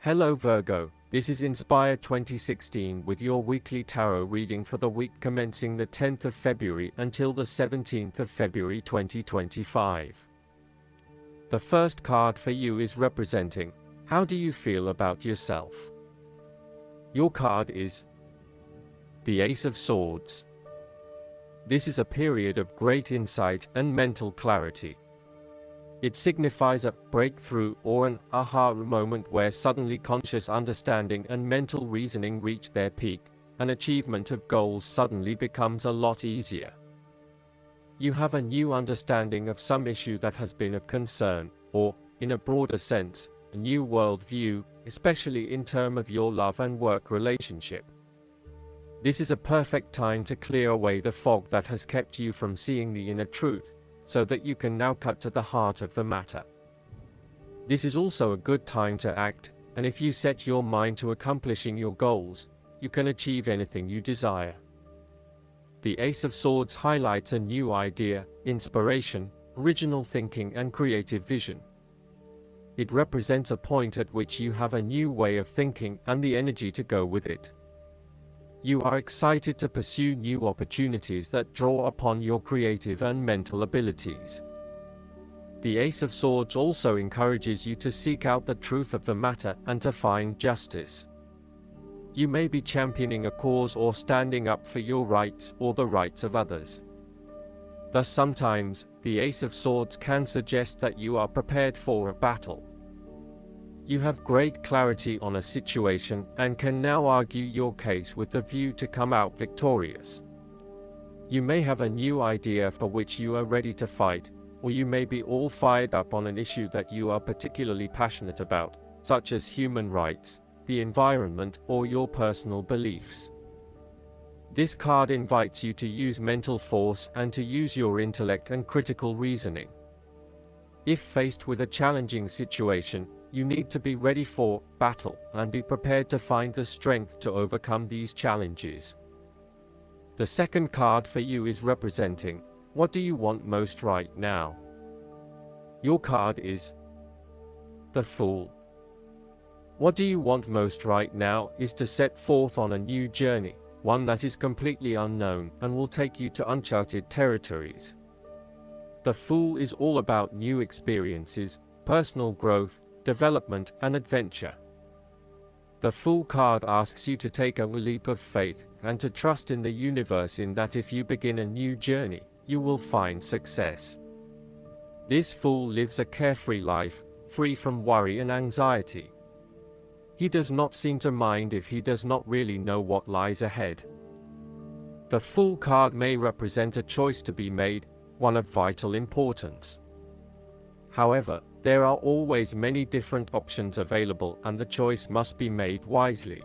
Hello Virgo, this is Inspire 2016 with your weekly tarot reading for the week commencing the 10th of February until the 17th of February 2025. The first card for you is representing, how do you feel about yourself? Your card is the Ace of Swords. This is a period of great insight and mental clarity. It signifies a breakthrough or an aha moment where suddenly conscious understanding and mental reasoning reach their peak, and achievement of goals suddenly becomes a lot easier. You have a new understanding of some issue that has been of concern, or, in a broader sense, a new worldview, especially in terms of your love and work relationship. This is a perfect time to clear away the fog that has kept you from seeing the inner truth, so that you can now cut to the heart of the matter. This is also a good time to act, and if you set your mind to accomplishing your goals, you can achieve anything you desire. The Ace of Swords highlights a new idea, inspiration, original thinking and creative vision. It represents a point at which you have a new way of thinking and the energy to go with it. You are excited to pursue new opportunities that draw upon your creative and mental abilities. The Ace of Swords also encourages you to seek out the truth of the matter and to find justice. You may be championing a cause or standing up for your rights or the rights of others. Thus sometimes, the Ace of Swords can suggest that you are prepared for a battle. You have great clarity on a situation and can now argue your case with the view to come out victorious. You may have a new idea for which you are ready to fight, or you may be all fired up on an issue that you are particularly passionate about, such as human rights, the environment, or your personal beliefs. This card invites you to use mental force and to use your intellect and critical reasoning. If faced with a challenging situation, you need to be ready for battle and be prepared to find the strength to overcome these challenges. The second card for you is representing, what do you want most right now? Your card is the Fool. What do you want most right now is to set forth on a new journey, one that is completely unknown and will take you to uncharted territories. The Fool is all about new experiences, personal growth, development and adventure. The Fool card asks you to take a leap of faith and to trust in the universe in that if you begin a new journey, you will find success. This Fool lives a carefree life, free from worry and anxiety. He does not seem to mind if he does not really know what lies ahead. The Fool card may represent a choice to be made, one of vital importance. However, there are always many different options available and the choice must be made wisely.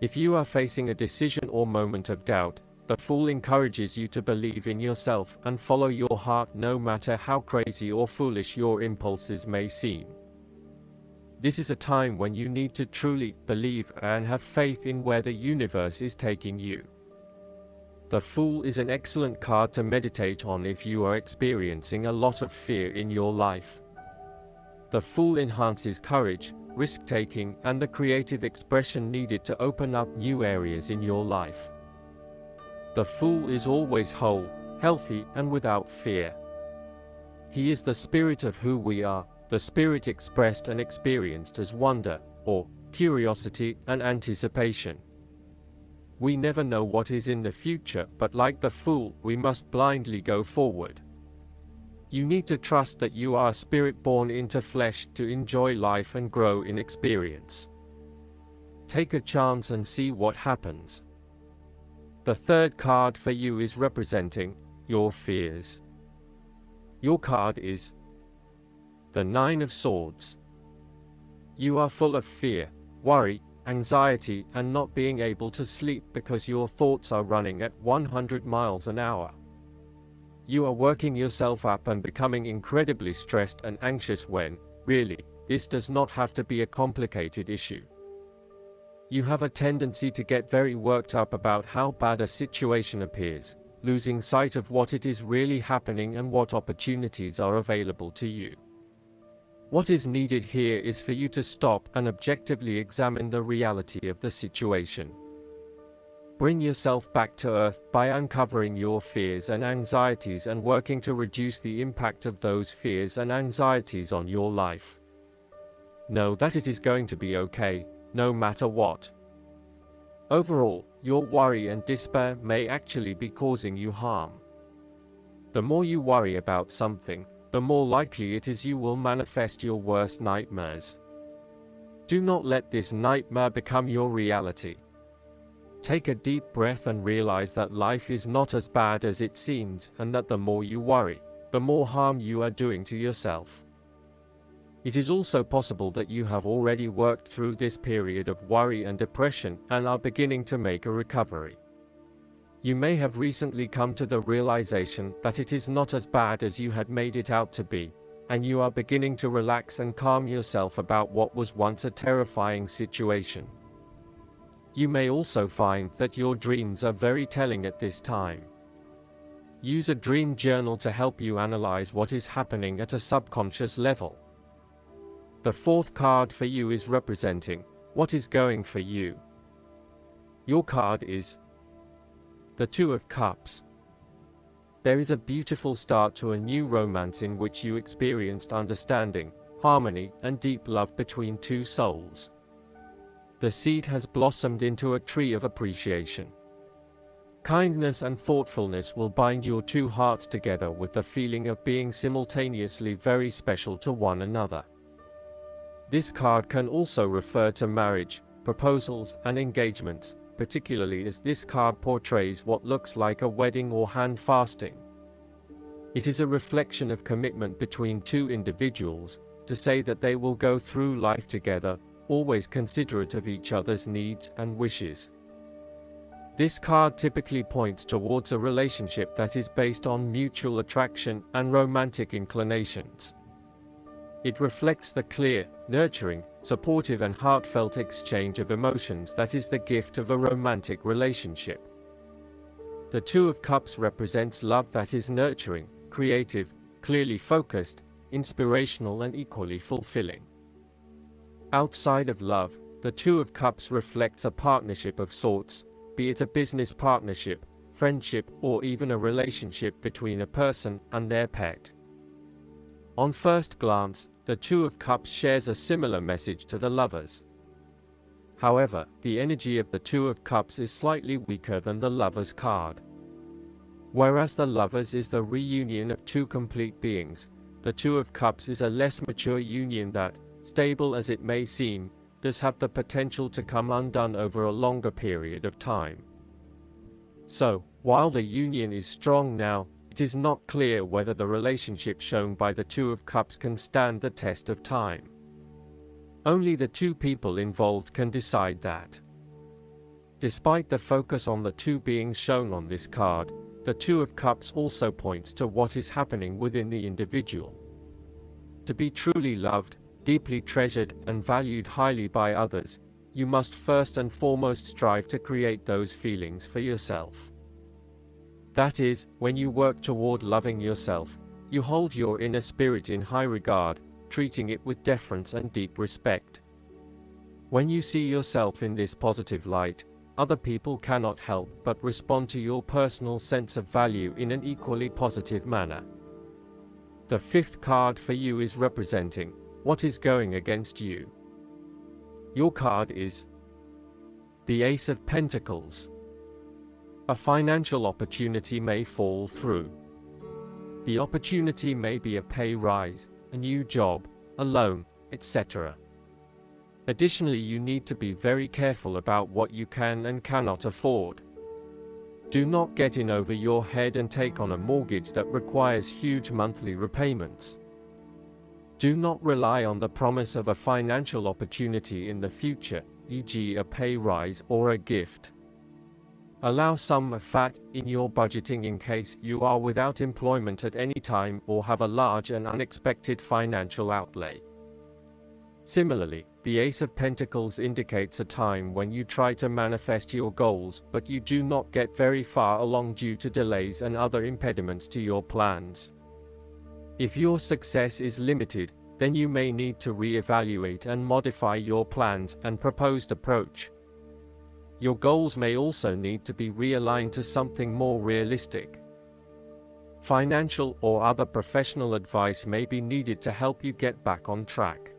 If you are facing a decision or moment of doubt, the Fool encourages you to believe in yourself and follow your heart no matter how crazy or foolish your impulses may seem. This is a time when you need to truly believe and have faith in where the universe is taking you. The Fool is an excellent card to meditate on if you are experiencing a lot of fear in your life. The Fool enhances courage, risk-taking, and the creative expression needed to open up new areas in your life. The Fool is always whole, healthy, and without fear. He is the spirit of who we are, the spirit expressed and experienced as wonder, or curiosity and anticipation. We never know what is in the future, but like the Fool, we must blindly go forward. You need to trust that you are a spirit born into flesh to enjoy life and grow in experience. Take a chance and see what happens. The third card for you is representing your fears. Your card is the Nine of Swords. You are full of fear, worry, anxiety, and not being able to sleep because your thoughts are running at 100 miles an hour. You are working yourself up and becoming incredibly stressed and anxious when, really, this does not have to be a complicated issue. You have a tendency to get very worked up about how bad a situation appears, losing sight of what it is really happening and what opportunities are available to you. What is needed here is for you to stop and objectively examine the reality of the situation. Bring yourself back to earth by uncovering your fears and anxieties and working to reduce the impact of those fears and anxieties on your life. Know that it is going to be okay, no matter what. Overall, your worry and despair may actually be causing you harm. The more you worry about something, the more likely it is you will manifest your worst nightmares. Do not let this nightmare become your reality. Take a deep breath and realize that life is not as bad as it seems, and that the more you worry, the more harm you are doing to yourself. It is also possible that you have already worked through this period of worry and depression and are beginning to make a recovery. You may have recently come to the realization that it is not as bad as you had made it out to be, and you are beginning to relax and calm yourself about what was once a terrifying situation. You may also find that your dreams are very telling at this time. Use a dream journal to help you analyze what is happening at a subconscious level. The fourth card for you is representing what is going for you. Your card is the Two of Cups. There is a beautiful start to a new romance in which you experienced understanding, harmony, and deep love between two souls. The seed has blossomed into a tree of appreciation. Kindness and thoughtfulness will bind your two hearts together with the feeling of being simultaneously very special to one another. This card can also refer to marriage, proposals, and engagements, particularly as this card portrays what looks like a wedding or hand fasting. It is a reflection of commitment between two individuals, to say that they will go through life together, always considerate of each other's needs and wishes. This card typically points towards a relationship that is based on mutual attraction and romantic inclinations. It reflects the clear, nurturing, supportive and heartfelt exchange of emotions that is the gift of a romantic relationship. The Two of Cups represents love that is nurturing, creative, clearly focused, inspirational and equally fulfilling. Outside of love, the Two of Cups reflects a partnership of sorts, be it a business partnership, friendship, or even a relationship between a person and their pet. On first glance, the Two of Cups shares a similar message to the Lovers. However, the energy of the Two of Cups is slightly weaker than the Lovers card. Whereas the Lovers is the reunion of two complete beings, the Two of Cups is a less mature union that, stable as it may seem, does have the potential to come undone over a longer period of time. So, while the union is strong now, it is not clear whether the relationship shown by the Two of Cups can stand the test of time. Only the two people involved can decide that. Despite the focus on the two beings shown on this card, the Two of Cups also points to what is happening within the individual. To be truly loved, deeply treasured, and valued highly by others, you must first and foremost strive to create those feelings for yourself. That is, when you work toward loving yourself, you hold your inner spirit in high regard, treating it with deference and deep respect. When you see yourself in this positive light, other people cannot help but respond to your personal sense of value in an equally positive manner. The fifth card for you is representing what is going against you. Your card is the Ace of Pentacles. A financial opportunity may fall through. The opportunity may be a pay rise, a new job, a loan, etc. Additionally, you need to be very careful about what you can and cannot afford. Do not get in over your head and take on a mortgage that requires huge monthly repayments. Do not rely on the promise of a financial opportunity in the future, e.g. a pay rise or a gift. Allow some fat in your budgeting in case you are without employment at any time or have a large and unexpected financial outlay. Similarly, the Ace of Pentacles indicates a time when you try to manifest your goals, but you do not get very far along due to delays and other impediments to your plans. If your success is limited, then you may need to reevaluate and modify your plans and proposed approach. Your goals may also need to be realigned to something more realistic. Financial or other professional advice may be needed to help you get back on track.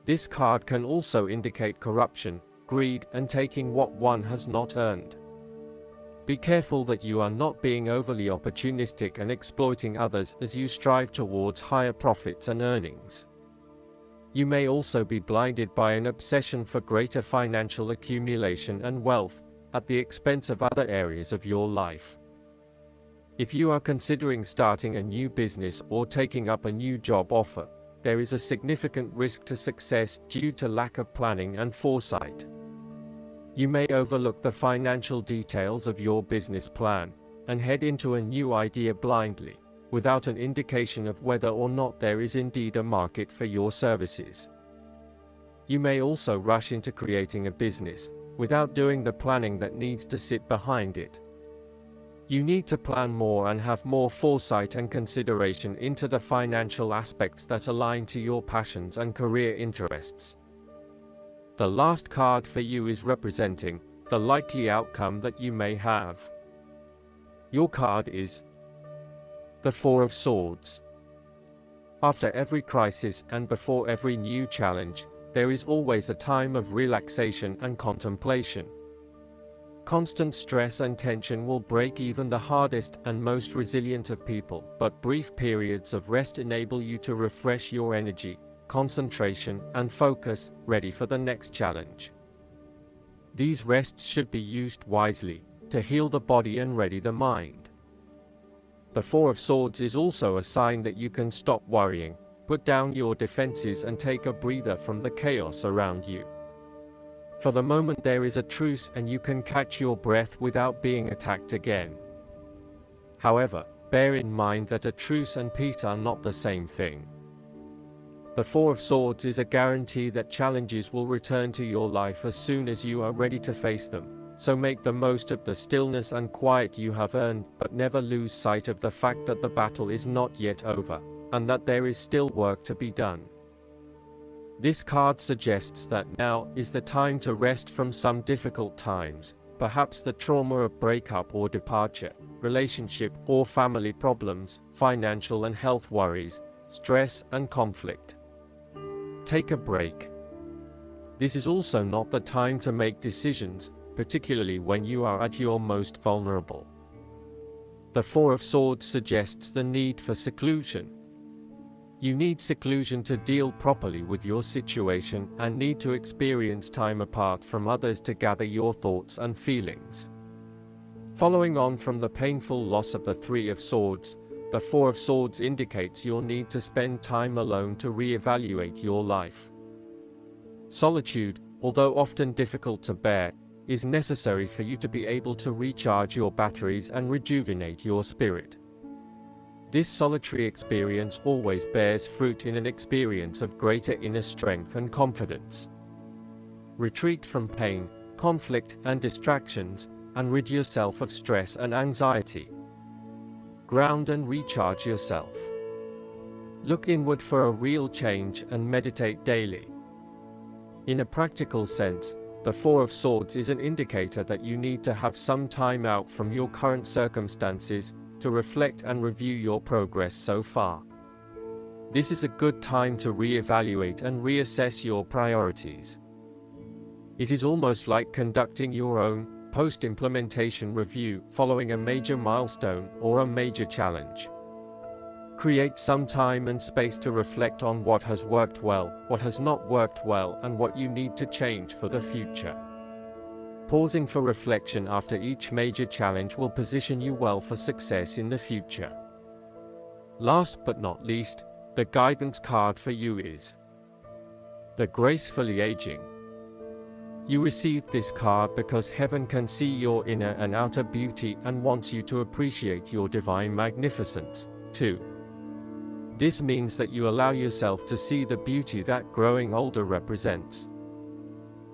This card can also indicate corruption, greed, and taking what one has not earned. Be careful that you are not being overly opportunistic and exploiting others as you strive towards higher profits and earnings. You may also be blinded by an obsession for greater financial accumulation and wealth, at the expense of other areas of your life. If you are considering starting a new business or taking up a new job offer, there is a significant risk to success due to lack of planning and foresight. You may overlook the financial details of your business plan and head into a new idea blindly, without an indication of whether or not there is indeed a market for your services. You may also rush into creating a business without doing the planning that needs to sit behind it. You need to plan more and have more foresight and consideration into the financial aspects that align to your passions and career interests. The last card for you is representing the likely outcome that you may have. Your card is the Four of Swords. After every crisis and before every new challenge, there is always a time of relaxation and contemplation. Constant stress and tension will break even the hardest and most resilient of people, but brief periods of rest enable you to refresh your energy, concentration, and focus, ready for the next challenge. These rests should be used wisely, to heal the body and ready the mind. The Four of Swords is also a sign that you can stop worrying, put down your defenses and take a breather from the chaos around you. For the moment there is a truce and you can catch your breath without being attacked again. However, bear in mind that a truce and peace are not the same thing. The Four of Swords is a guarantee that challenges will return to your life as soon as you are ready to face them, so make the most of the stillness and quiet you have earned, but never lose sight of the fact that the battle is not yet over, and that there is still work to be done. This card suggests that now is the time to rest from some difficult times, perhaps the trauma of breakup or departure, relationship or family problems, financial and health worries, stress and conflict. Take a break. This is also not the time to make decisions, particularly when you are at your most vulnerable. The Four of Swords suggests the need for seclusion. You need seclusion to deal properly with your situation and need to experience time apart from others to gather your thoughts and feelings. Following on from the painful loss of the Three of Swords, the Four of Swords indicates your need to spend time alone to reevaluate your life. Solitude, although often difficult to bear, is necessary for you to be able to recharge your batteries and rejuvenate your spirit. This solitary experience always bears fruit in an experience of greater inner strength and confidence. Retreat from pain, conflict, and distractions, and rid yourself of stress and anxiety. Ground and recharge yourself. Look inward for a real change and meditate daily. In a practical sense, the Four of Swords is an indicator that you need to have some time out from your current circumstances to reflect and review your progress so far. This is a good time to reevaluate and reassess your priorities. It is almost like conducting your own post-implementation review following a major milestone or a major challenge. Create some time and space to reflect on what has worked well, what has not worked well, and what you need to change for the future. Pausing for reflection after each major challenge will position you well for success in the future. Last but not least, the guidance card for you is the Gracefully Aging. You received this card because heaven can see your inner and outer beauty and wants you to appreciate your divine magnificence, too. This means that you allow yourself to see the beauty that growing older represents.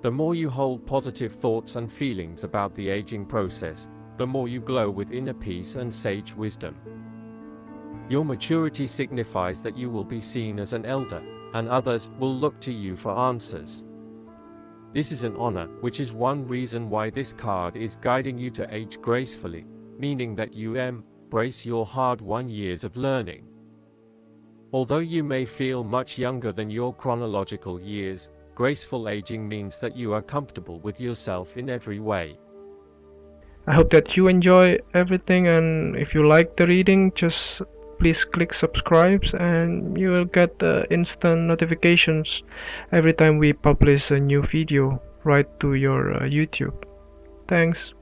The more you hold positive thoughts and feelings about the aging process, the more you glow with inner peace and sage wisdom. Your maturity signifies that you will be seen as an elder, and others will look to you for answers. This is an honor, which is one reason why this card is guiding you to age gracefully, meaning that you embrace your hard-won years of learning. Although you may feel much younger than your chronological years, graceful aging means that you are comfortable with yourself in every way. I hope that you enjoy everything, and if you like the reading, just please click subscribe and you will get instant notifications every time we publish a new video right to your YouTube. Thanks.